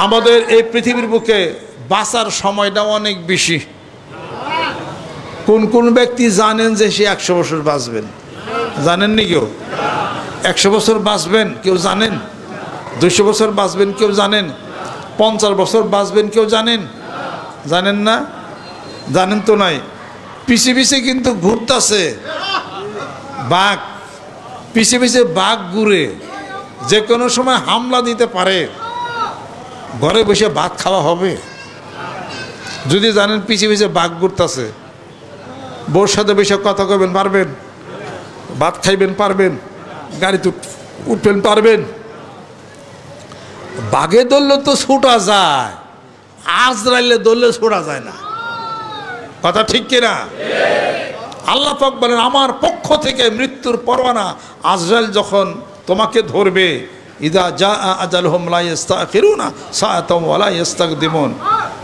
আমাদের এই পৃথিবীর বুকে বাঁচার সময়টা অনেক বেশি। কোন কোন ব্যক্তি জানেন যে সে 100 বছর বাঁচবেন? জানেননি কেউ? 100 বছর বাঁচবেন কেউ জানেন? 200 বছর বাঁচবেন কেউ জানেন? 50 বছর বাঁচবেন কেউ জানেন? জানেন না? জানেন তো নাই। পিছে পিছে কিন্তু ঘুরতেছে বাঘ, পিছে পিছে বাঘ ঘুরে, যে কোনো সময় হামলা দিতে পারে। ঘরে বসে ভাত খাওয়া হবে? যদি জানেন পিছে পিছে বাঘ ঘুরতেছে, বউর সাথে বসে কথা কবেন পারবেন? ভাত খাইবেন পারবেন? গাড়িতে উঠবেন পারবেন? বাঘে ধরলে তো ছোটা যায়, আজরাইলে ধরলে ছোটা যায় না। কথা ঠিক কিনা? আল্লাহ পাক বলেন আমার পক্ষ থেকে মৃত্যুর পরোয়ানা, আজরাইল যখন তোমাকে ধরবে, ইদা জা আজালহুম লা ইস্তাখিরুনা সাআতাও ওয়া লা ইস্তাকদিমুন,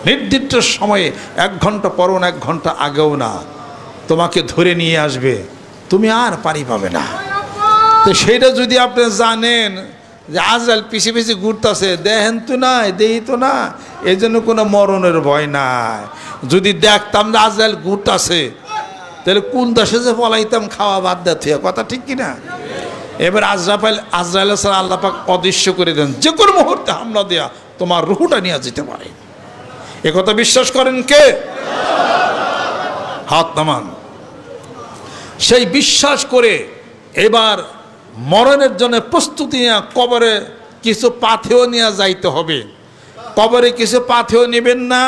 নির্দিষ্ট সময়ে 1 ঘন্টা পরও না 1 ঘন্টা আগেও না, তোমাকে ধরে নিয়ে আসবে, তুমি আর পারি পাবে না। তো সেটা যদি আপনি জানেন যে আজরাইল পিছে পিছে ঘুরতেছে, দেখেন তো নাই, দেই তো না, এই জন্য কোনো মরণের ভয় নাই। যদি দেখতাম যে আজরাইল ঘুরতেছে, তাহলে কোন দেশে যে পলাইতাম খাওয়া বাদ দিতে। কথা ঠিক কিনা? এবার আজরাইল আল্লাহ পাক অদৃশ্য করে দেন, যে কোনো মুহূর্তে হামলা দেয়া তোমার রুহুটা নিয়ে যেতে পারে। এ কথা বিশ্বাস করেন কে? হাত নামান। সেই বিশ্বাস করে এবার মরণের জন্য প্রস্তুতি নিয়ে কবরে কিছু পাথেও নিয়ে যাইতে হবে। কবরে কিছু পাথেও নেবেন না,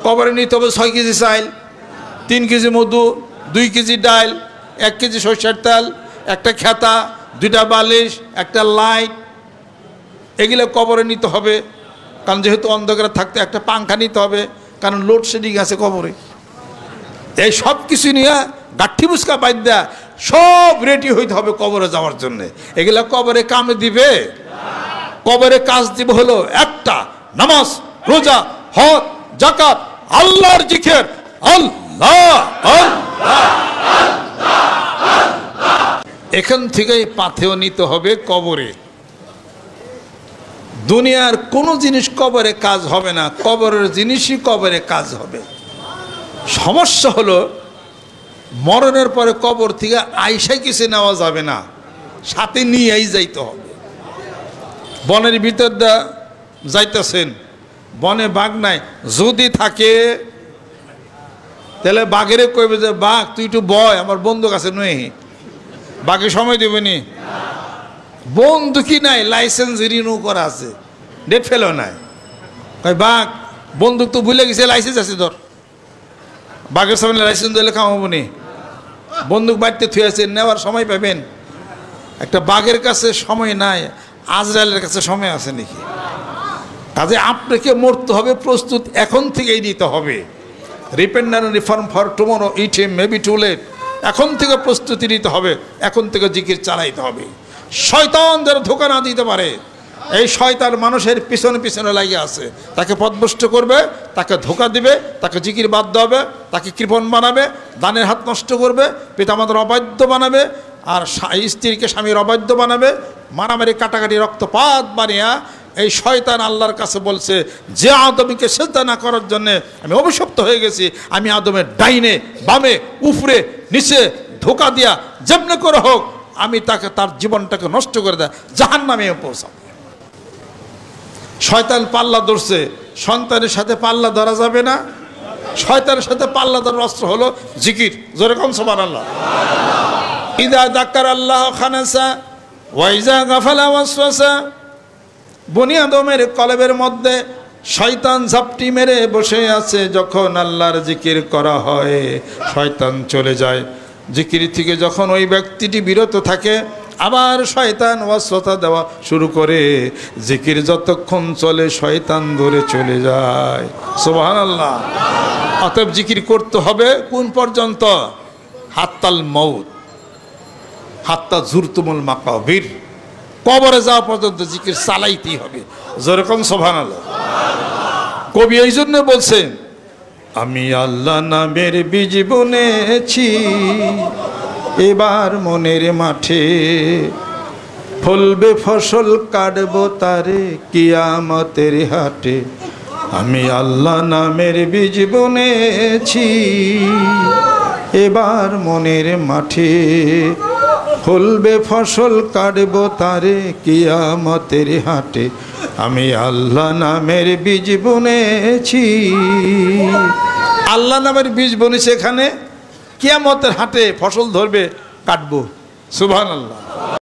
কবরে নিতে হবে 6 কেজি চাইল, 3 কেজি মধু, 2 কেজি ডাল, 1 কেজি সরষের তেল, একটা খেতা, 2টা বালিশ, একটা লাইট, এগুলো কবরে নিতে হবে। কারণ যেহেতু অন্ধকারে থাকতে একটা পাংখা নিতে হবে, কারণ লোডশেডিং আছে কবরে। এই সব কিছু নিয়ে গাঠি বুসকা বাইদ দেয়া সব রেডি হইতে হবে কবরে যাওয়ার জন্য। এগুলা কবরে কামে দিবে? কবরে কাজ দিবে হলো একটা, নামাজ, রোজা, হজ, যাকাত, আল্লাহর জিকির, আল্লাহ আল্লাহ। এখান থেকেই পাথেও নিতে হবে কবরে। দুনিয়ার কোনো জিনিস কবরে কাজ হবে না, কবরের জিনিসই কবরে কাজ হবে। সমস্যা হলো মরণের পরে কবর থেকে আইসাই কিছু নেওয়া যাবে না, সাথে নিয়েই যাইতে হবে। বনের ভিতর দা যাইতেছেন, বনে বাঘ নাই, যদি থাকে তাহলে বাঘেরে কইবে যে বাঘ তুই একটু বয়, আমার বন্দুক আছে নয়, বাঘে সময় দেবেনি। বন্দুকই নাই, লাইসেন্স রিনিউ করা আছে, ডেট ফেলও নাই, কই বাঘ বন্দুক তো ভুলে গেছে, লাইসেন্স আছে ধর। বাঘের সামনে লাইসেন্স দিলে খাওয়াবো নি, বন্দুক বাড়িতে থুয়ে আছে, নেওয়ার সময় পাবেন? একটা বাঘের কাছে সময় নাই, আজরাইলের কাছে সময় আছে নাকি? কাজে আপনাকে মরতে হবে, প্রস্তুত এখন থেকেই নিতে হবে। Repent and reform for tomorrow, it may be too late. এখন থেকে প্রস্তুতি নিতে হবে, এখন থেকে জিকির চালাইতে হবে। শয়তান যেন ধোঁকা না দিতে পারে। এই শয়তান মানুষের পিছনে পিছনে লাগিয়ে আছে, তাকে পথভ্রষ্ট করবে, তাকে ধোঁকা দিবে, তাকে জিকির বাধ্য হবে, তাকে কৃপণ বানাবে, দানের হাত নষ্ট করবে, পিতামাতার অবাধ্য বানাবে, আর স্ত্রীকে স্বামীর অবাধ্য বানাবে, মারামারি কাটাকাটি রক্তপাত বানিয়া এই শয়তান আল্লাহর কাছে বলছে যে আদমকে সেজদা না করার জন্য আমি অভিশপ্ত হয়ে গেছি, আমি আদমের ডাইনে বামে উপরে নিচে ধোঁকা দিয়া যেমনি করে হোক আমি তাকে তার জীবনটাকে নষ্ট করে দেয়, জাহান্নামে পৌঁছাবো। শয়তান পাল্লা ধরছে, সন্তানের সাথে পাল্লা ধরা যাবে না। শয়তানের সাথে পাল্লা ধরার অস্ত্র হলো জিকির। যেরকম সুবহানাল্লাহ। ইদা যাকার আল্লাহ খানাসা ওয়াইজা গাফালা ওয়াসওয়াসা। বনি আদমের কলবের মধ্যে শয়তান ঝাপটি মেরে বসে আছে, যখন আল্লাহর জিকির করা হয় শয়তান চলে যায়। জিকির থেকে যখন ওই ব্যক্তিটি বিরত থাকে, আবার শয়তান ওয়াসওয়াসা দেওয়া শুরু করে। জিকির যতক্ষণ চলে শয়তান ধরে চলে যায়। সুবহানাল্লাহ। অতএব জিকির করতে হবে কোন পর্যন্ত? হাত্তাল মউত, হাত্তা জুরতুমুল মাকাবির, কবরে যাওয়া পর্যন্ত জিকির চালাইতেই হবে। যেরকম সুবহানাল্লাহ। কবি এই জন্য বলছেন, আমি আল্লাহ নামের বীজ বুনেছি এবার মনের মাঠে, ফলবে ফসল কাটবো তারে কিয়ামতের হাটে, আমি আল্লাহ নামের বীজ বুনেছি এবার মনের মাঠে, ফলবে ফসল কাটবো তারে কিয়ামতের হাটে, আমি আল্লাহ নামের বীজ বুনেছি। আল্লাহ নামের বীজ বুনেছি, এখানে কিয়ামতের হাটে ফসল ধরবে, কাটবো। সুবহানাল্লাহ।